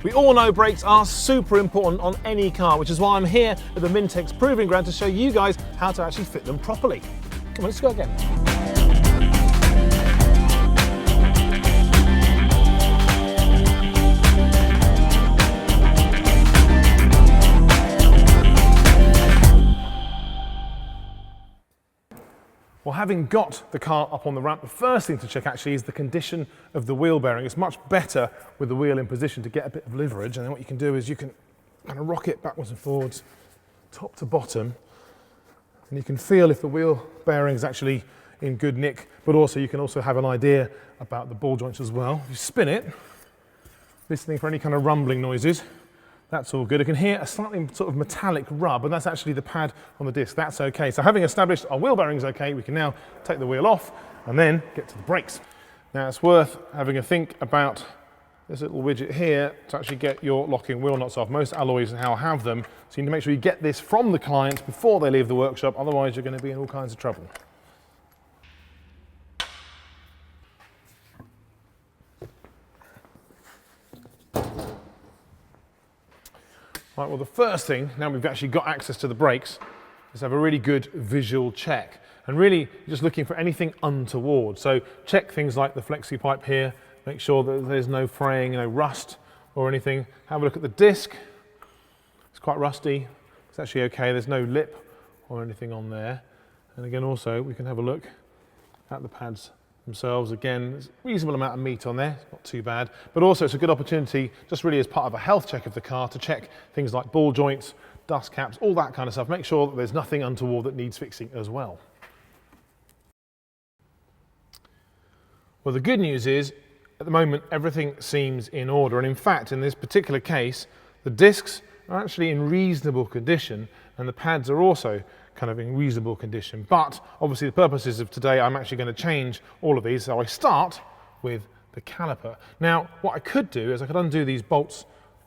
We all know brakes are super important on any car, which is why I'm here at the Mintex Proving Ground to show you guys how to actually fit them properly. Come on, let's go again. Well, having got the car up on the ramp, the first thing to check actually is the condition of the wheel bearing. It's much better with the wheel in position to get a bit of leverage, and then what you can do is you can kind of rock it backwards and forwards, top to bottom, and you can feel if the wheel bearing is actually in good nick, but also you can also have an idea about the ball joints as well. If you spin it, listening for any kind of rumbling noises, that's all good. I can hear a slightly sort of metallic rub, and that's actually the pad on the disc. That's okay. So having established our wheel bearing's okay, we can now take the wheel off and then get to the brakes. Now it's worth having a think about this little widget here to actually get your locking wheel nuts off. Most alloys now have them, so you need to make sure you get this from the client before they leave the workshop, otherwise you're going to be in all kinds of trouble. Right, well the first thing, now we've actually got access to the brakes, is have a really good visual check. And really, you're just looking for anything untoward. So check things like the flexi pipe here, make sure that there's no fraying, no rust or anything. Have a look at the disc. It's quite rusty. It's actually okay, there's no lip or anything on there. And again also, we can have a look at the pads themselves. Again, there's a reasonable amount of meat on there, not too bad, but also it's a good opportunity, just really as part of a health check of the car, to check things like ball joints, dust caps, all that kind of stuff. Make sure that there's nothing untoward that needs fixing as well. Well, the good news is, at the moment, everything seems in order, and in fact, in this particular case, the discs are actually in reasonable condition, and the pads are also kind of in reasonable condition. But obviously the purposes of today, I'm actually going to change all of these. So I start with the caliper. Now, what I could do is I could undo these bolts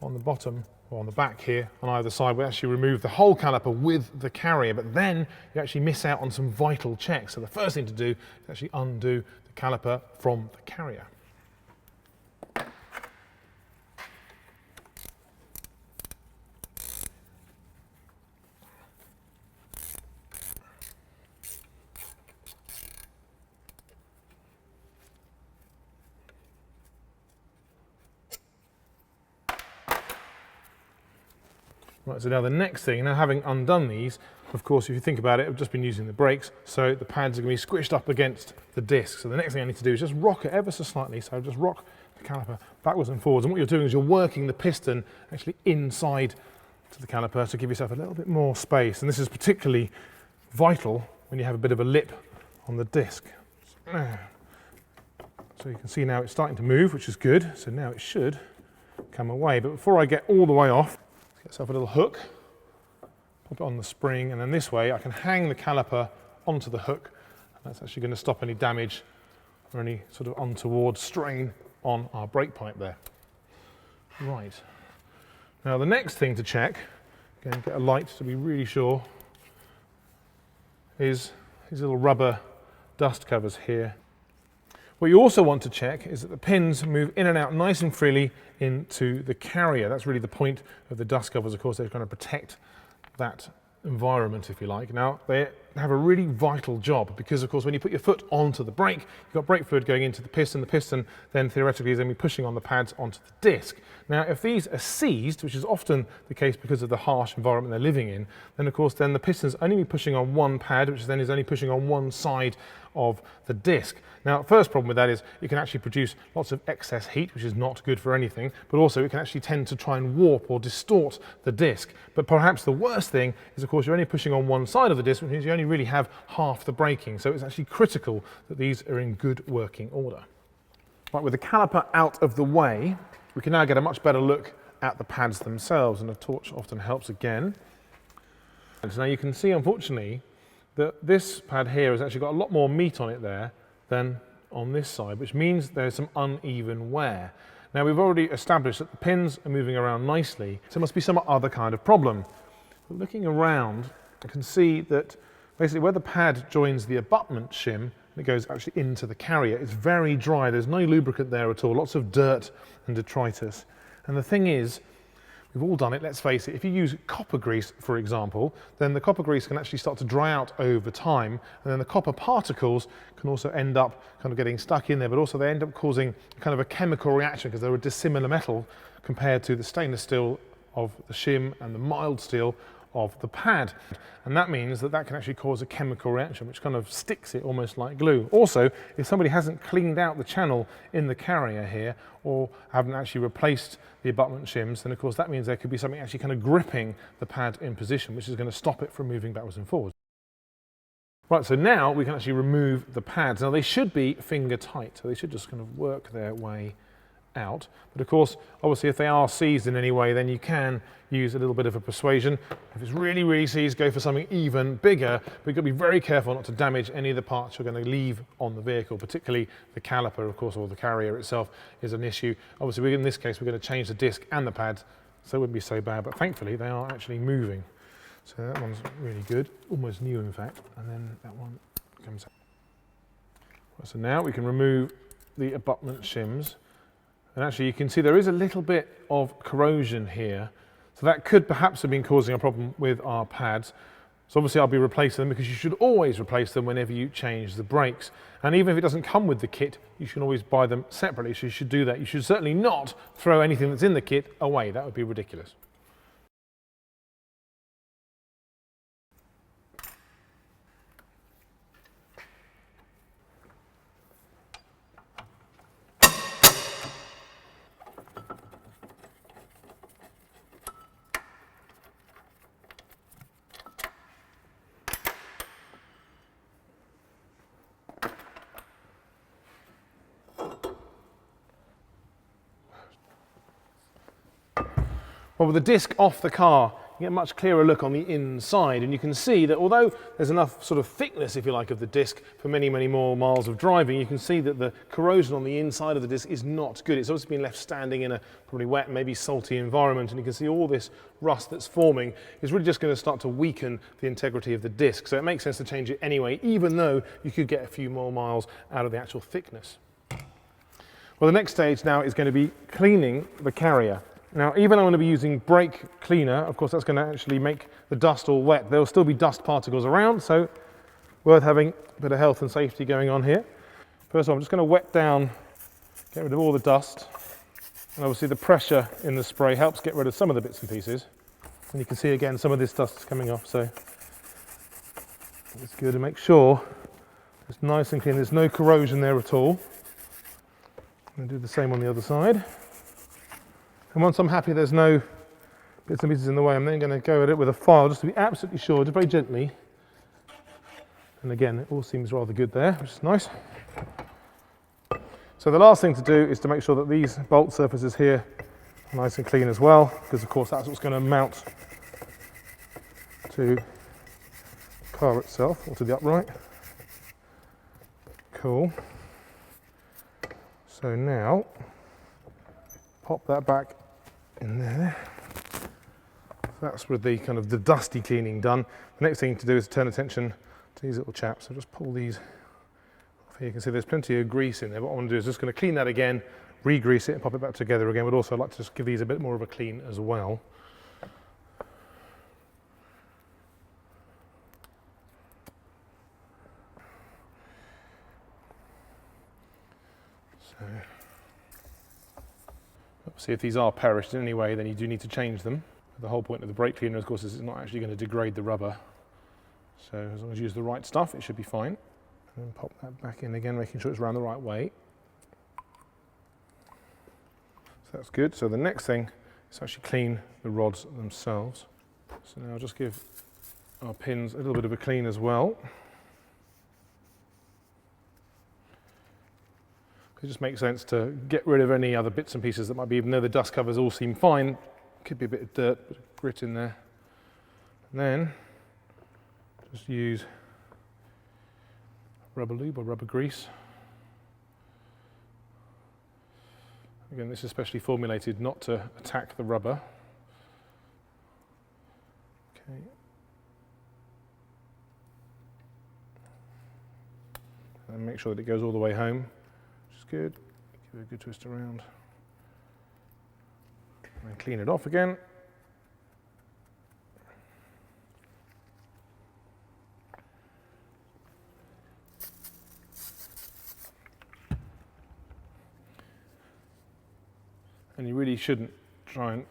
on the bottom or on the back here on either side. We actually remove the whole caliper with the carrier, but then you actually miss out on some vital checks. So the first thing to do is actually undo the caliper from the carrier. Right, so now the next thing, now having undone these, of course, if you think about it, I've just been using the brakes, so the pads are going to be squished up against the disc. So the next thing I need to do is just rock it ever so slightly. So just rock the caliper backwards and forwards. And what you're doing is you're working the piston actually inside to the caliper to give yourself a little bit more space. And this is particularly vital when you have a bit of a lip on the disc. So you can see now it's starting to move, which is good. So now it should come away. But before I get all the way off, get myself a little hook, pop it on the spring, and then this way I can hang the caliper onto the hook, and that's actually going to stop any damage or any sort of untoward strain on our brake pipe there. Right. Now the next thing to check, again get a light to be really sure, is these little rubber dust covers here. What you also want to check is that the pins move in and out nice and freely into the carrier. That's really the point of the dust covers. Of course, they're going to protect that environment, if you like. Now, they have a really vital job because, of course, when you put your foot onto the brake, you've got brake fluid going into the piston then theoretically is going to be pushing on the pads onto the disc. Now, if these are seized, which is often the case because of the harsh environment they're living in, then of course then the piston's only be pushing on one pad, which then is only pushing on one side of the disc. Now, first problem with that is it can actually produce lots of excess heat, which is not good for anything, but also it can actually tend to try and warp or distort the disc. But perhaps the worst thing is, of course, you're only pushing on one side of the disc, which means you only really have half the braking. So it's actually critical that these are in good working order. Right, with the caliper out of the way, we can now get a much better look at the pads themselves, and a torch often helps again. And so now you can see, unfortunately, that this pad here has actually got a lot more meat on it there than on this side, which means there's some uneven wear. Now, we've already established that the pins are moving around nicely, so there must be some other kind of problem. But looking around, I can see that basically where the pad joins the abutment shim, it goes actually into the carrier, it's very dry. There's no lubricant there at all, lots of dirt and detritus. And the thing is, we've all done it, let's face it, if you use copper grease, for example, then the copper grease can actually start to dry out over time, and then the copper particles can also end up kind of getting stuck in there, but also they end up causing kind of a chemical reaction because they're a dissimilar metal compared to the stainless steel of the shim and the mild steel of the pad. And that means that that can actually cause a chemical reaction which kind of sticks it almost like glue. Also, if somebody hasn't cleaned out the channel in the carrier here or haven't actually replaced the abutment shims, then of course that means there could be something actually kind of gripping the pad in position, which is going to stop it from moving backwards and forwards. Right, so now we can actually remove the pads. Now they should be finger tight, so they should just kind of work their way out. But of course, obviously if they are seized in any way, then you can use a little bit of a persuasion. If it's really, really seized, go for something even bigger, but you've got to be very careful not to damage any of the parts you're going to leave on the vehicle, particularly the caliper, of course, or the carrier itself is an issue. Obviously, in this case, we're going to change the disc and the pads, so it wouldn't be so bad, but thankfully they are actually moving. So that one's really good, almost new in fact, and then that one comes out. So now we can remove the abutment shims. And actually you can see there is a little bit of corrosion here. So that could perhaps have been causing a problem with our pads. So obviously I'll be replacing them because you should always replace them whenever you change the brakes. And even if it doesn't come with the kit, you should always buy them separately. So you should do that. You should certainly not throw anything that's in the kit away. That would be ridiculous. Well, with the disc off the car, you get a much clearer look on the inside, and you can see that although there's enough sort of thickness, if you like, of the disc for many, many more miles of driving, you can see that the corrosion on the inside of the disc is not good. It's obviously been left standing in a probably wet, maybe salty environment, and you can see all this rust that's forming is really just going to start to weaken the integrity of the disc. So it makes sense to change it anyway, even though you could get a few more miles out of the actual thickness. Well, the next stage now is going to be cleaning the carrier. Now, even though I'm going to be using brake cleaner, of course that's going to actually make the dust all wet. There will still be dust particles around, so worth having a bit of health and safety going on here. First of all, I'm just going to wet down, get rid of all the dust. And obviously the pressure in the spray helps get rid of some of the bits and pieces. And you can see again some of this dust is coming off, so it's good to make sure it's nice and clean. There's no corrosion there at all. I'm going to do the same on the other side. And once I'm happy there's no bits and pieces in the way, I'm then going to go at it with a file just to be absolutely sure, just very gently. And again, it all seems rather good there, which is nice. So the last thing to do is to make sure that these bolt surfaces here are nice and clean as well, because of course that's what's going to mount to the car itself, or to the upright. Cool. So now, pop that back in there. That's with the kind of the dusty cleaning done. The next thing to do is turn attention to these little chaps. So just pull these off here. You can see there's plenty of grease in there. What I want to do is just going to clean that again, re-grease it and pop it back together again, but also I'd like to just give these a bit more of a clean as well. So, obviously if these are perished in any way, then you do need to change them. The whole point of the brake cleaner, of course, is it's not actually going to degrade the rubber. So as long as you use the right stuff, it should be fine. And then pop that back in again, making sure it's around the right way. So that's good. So the next thing is to actually clean the rods themselves. So now I'll just give our pins a little bit of a clean as well. It just makes sense to get rid of any other bits and pieces that might be, even though the dust covers all seem fine, could be a bit of dirt, a bit of grit in there. And then just use rubber lube or rubber grease. Again, this is specially formulated not to attack the rubber. Okay. And make sure that it goes all the way home, which is good. Give it a good twist around. And clean it off again. And you really shouldn't try and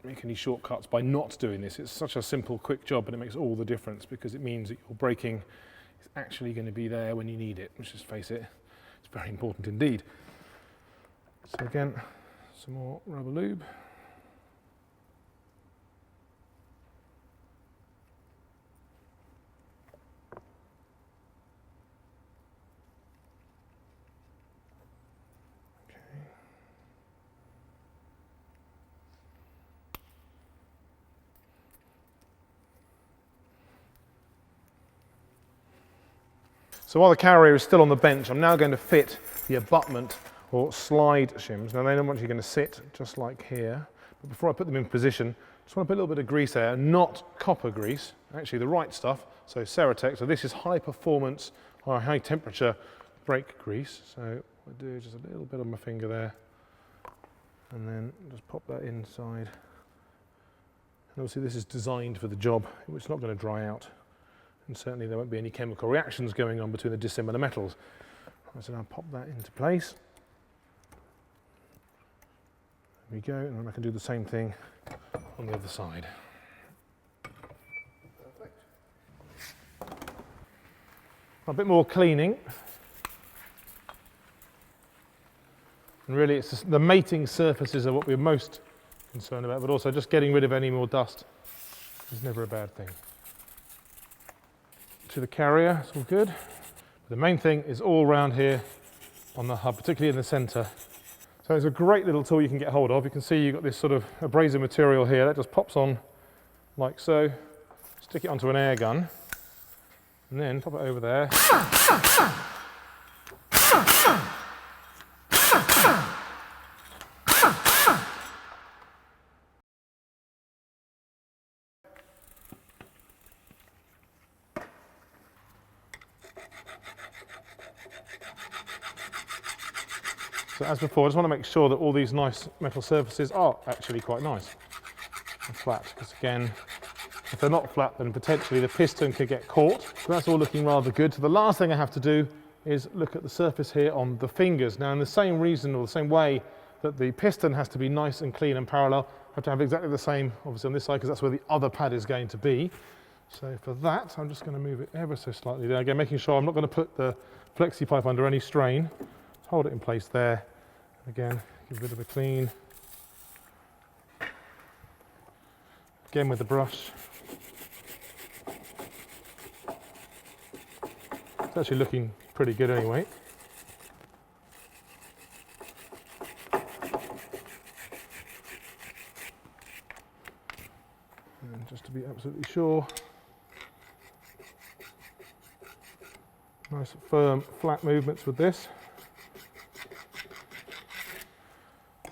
make any shortcuts by not doing this. It's such a simple, quick job, but it makes all the difference because it means that your braking is actually going to be there when you need it. Let's just face it, it's very important indeed. So again, some more rubber lube. So while the carrier is still on the bench, I'm now going to fit the abutment or slide shims. Now they don't want you going to sit just like here, but before I put them in position, I just want to put a little bit of grease there, not copper grease, actually the right stuff, so Ceratec. So this is high performance or high temperature brake grease. So what I do is just a little bit on my finger there, and then just pop that inside. And obviously this is designed for the job, it's not going to dry out. And certainly there won't be any chemical reactions going on between the dissimilar metals. So now pop that into place. There we go, and then I can do the same thing on the other side. Perfect. A bit more cleaning. And really it's just the mating surfaces are what we're most concerned about, but also just getting rid of any more dust is never a bad thing. To the carrier, it's all good. The main thing is all around here on the hub, particularly in the centre. So it's a great little tool you can get hold of. You can see you've got this sort of abrasive material here that just pops on like so. Stick it onto an air gun and then pop it over there. So as before, I just want to make sure that all these nice metal surfaces are actually quite nice and flat, because again, if they're not flat, then potentially the piston could get caught. So that's all looking rather good. So the last thing I have to do is look at the surface here on the fingers. Now in the same reason, or the same way that the piston has to be nice and clean and parallel, I have to have exactly the same, obviously on this side, because that's where the other pad is going to be. So for that, I'm just going to move it ever so slightly there. Again, making sure I'm not going to put the flexi pipe under any strain. Hold it in place there. Again, give it a bit of a clean. Again with the brush. It's actually looking pretty good anyway. And just to be absolutely sure. Nice firm flat movements with this.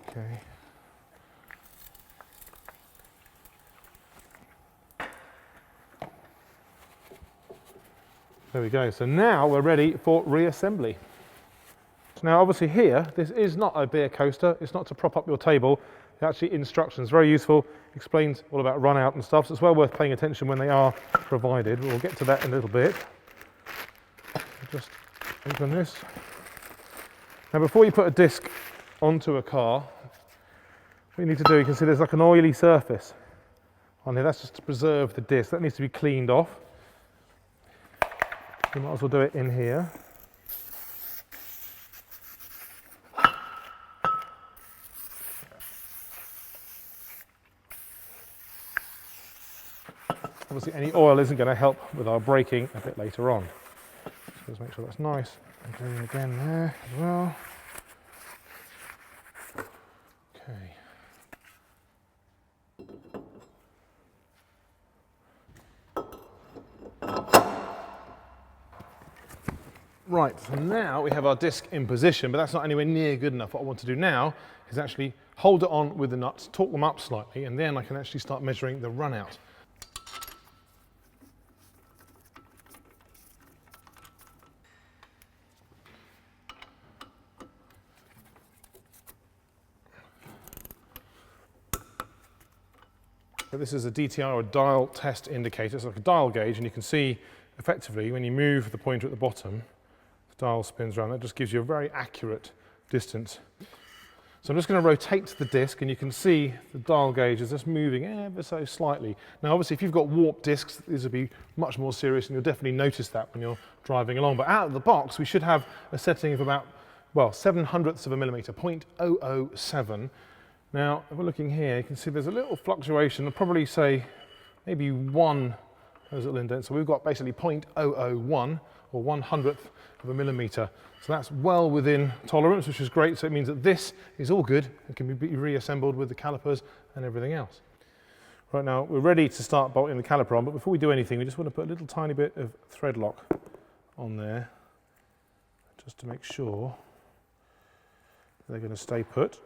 Okay. There we go. So now we're ready for reassembly. Now obviously here, this is not a beer coaster. It's not to prop up your table. It's actually instructions, very useful. Explains all about run out and stuff. So it's well worth paying attention when they are provided. We'll get to that in a little bit. Just open this. Now before you put a disc onto a car, what you need to do, you can see there's like an oily surface on here. That's just to preserve the disc. That needs to be cleaned off. You might as well do it in here. Obviously any oil isn't going to help with our braking a bit later on. So let's make sure that's nice and clean again there as well. Okay. Right, so now we have our disc in position, but that's not anywhere near good enough. What I want to do now is actually hold it on with the nuts, torque them up slightly, and then I can actually start measuring the run out. But this is a DTR, or dial test indicator. It's like a dial gauge, and you can see effectively when you move the pointer at the bottom, the dial spins around. That just gives you a very accurate distance. So I'm just going to rotate the disc, and you can see the dial gauge is just moving ever so slightly. Now obviously if you've got warped discs, these will be much more serious, and you'll definitely notice that when you're driving along. But out of the box we should have a setting of about, well, 7/100ths of a millimetre, 0.007. Now if we're looking here, you can see there's a little fluctuation. I'll probably say maybe one those little indents. So we've got basically 0.001 or 1/100th of a millimetre. So that's well within tolerance, which is great. So it means that this is all good and can be reassembled with the calipers and everything else. Right, now we're ready to start bolting the caliper on, but before we do anything, we just want to put a little tiny bit of thread lock on there, just to make sure they're going to stay put.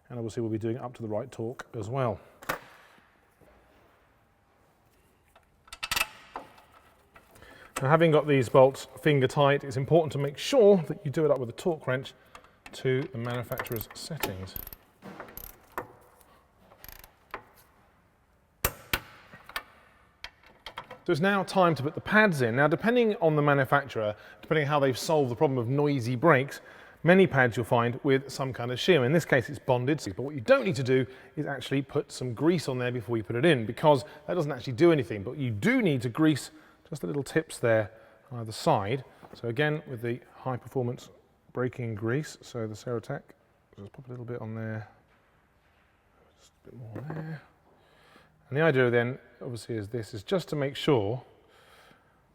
And obviously we'll be doing it up to the right torque as well. Now, having got these bolts finger tight, it's important to make sure that you do it up with a torque wrench to the manufacturer's settings. So it's now time to put the pads in. Now, depending on the manufacturer, depending on how they've solved the problem of noisy brakes, many pads you'll find with some kind of shim. In this case it's bonded, but what you don't need to do is actually put some grease on there before you put it in, because that doesn't actually do anything. But you do need to grease just the little tips there on either side. So again, with the high performance braking grease, so the Ceratec, just pop a little bit on there, just a bit more there. And the idea then obviously is this, is just to make sure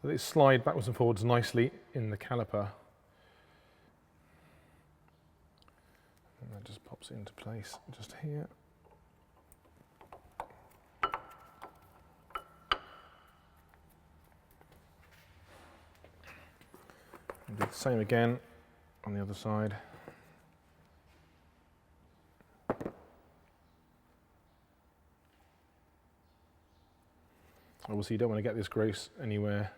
that it slides backwards and forwards nicely in the caliper. And that just pops into place just here. And do the same again on the other side. Obviously you don't want to get this grease anywhere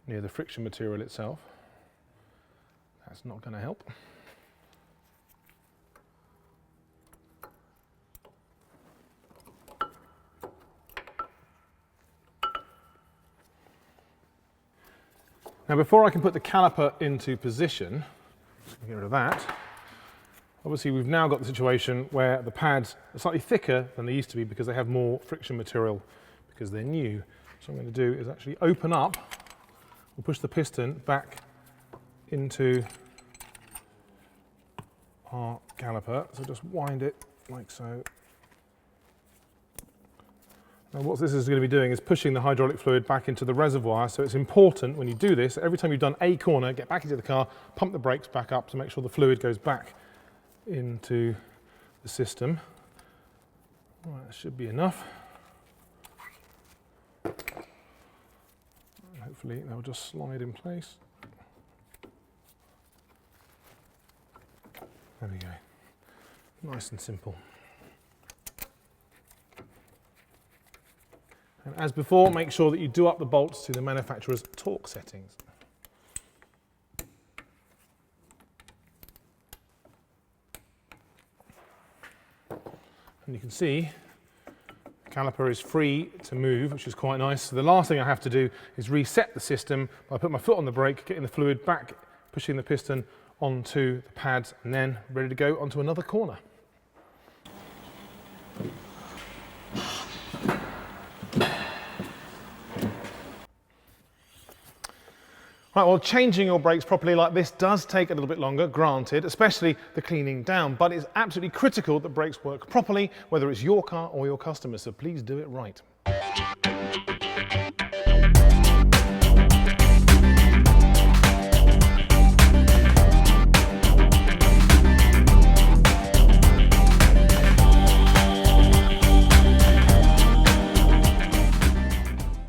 near the friction material itself. That's not going to help. Now before I can put the caliper into position, just get rid of that, obviously we've now got the situation where the pads are slightly thicker than they used to be because they have more friction material because they're new. So what I'm going to do is actually open up, we'll push the piston back into our caliper, so just wind it like so. Now what this is going to be doing is pushing the hydraulic fluid back into the reservoir, so it's important when you do this, every time you've done a corner, get back into the car, pump the brakes back up to make sure the fluid goes back into the system. All right, that should be enough. And hopefully they'll just slide in place. There we go, nice and simple. And as before, make sure that you do up the bolts to the manufacturer's torque settings. And you can see the caliper is free to move, which is quite nice. So the last thing I have to do is reset the system by putting my foot on the brake, getting the fluid back, pushing the piston onto the pads, and then ready to go onto another corner. Right, well, changing your brakes properly like this does take a little bit longer, granted, especially the cleaning down, but it's absolutely critical that brakes work properly, whether it's your car or your customer, so please do it right.